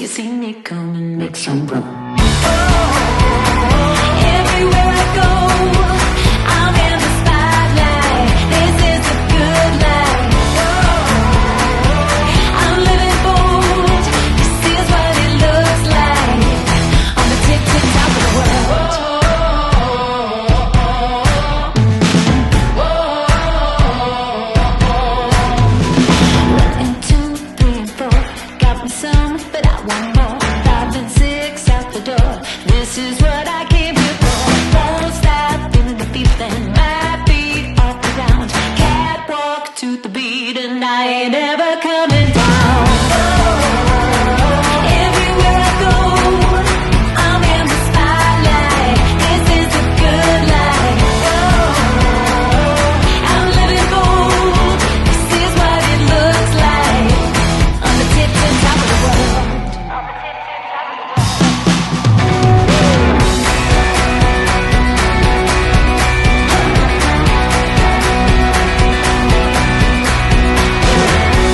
you see me come and make some room. Everywhere I go, I'm in the spotlight. This is a good life. I'm living bold. This is what it looks like. On the tip top of the world. 1 and 2, 3 and 4. Got me some, but I want more. 5 and 6 out the door. This is what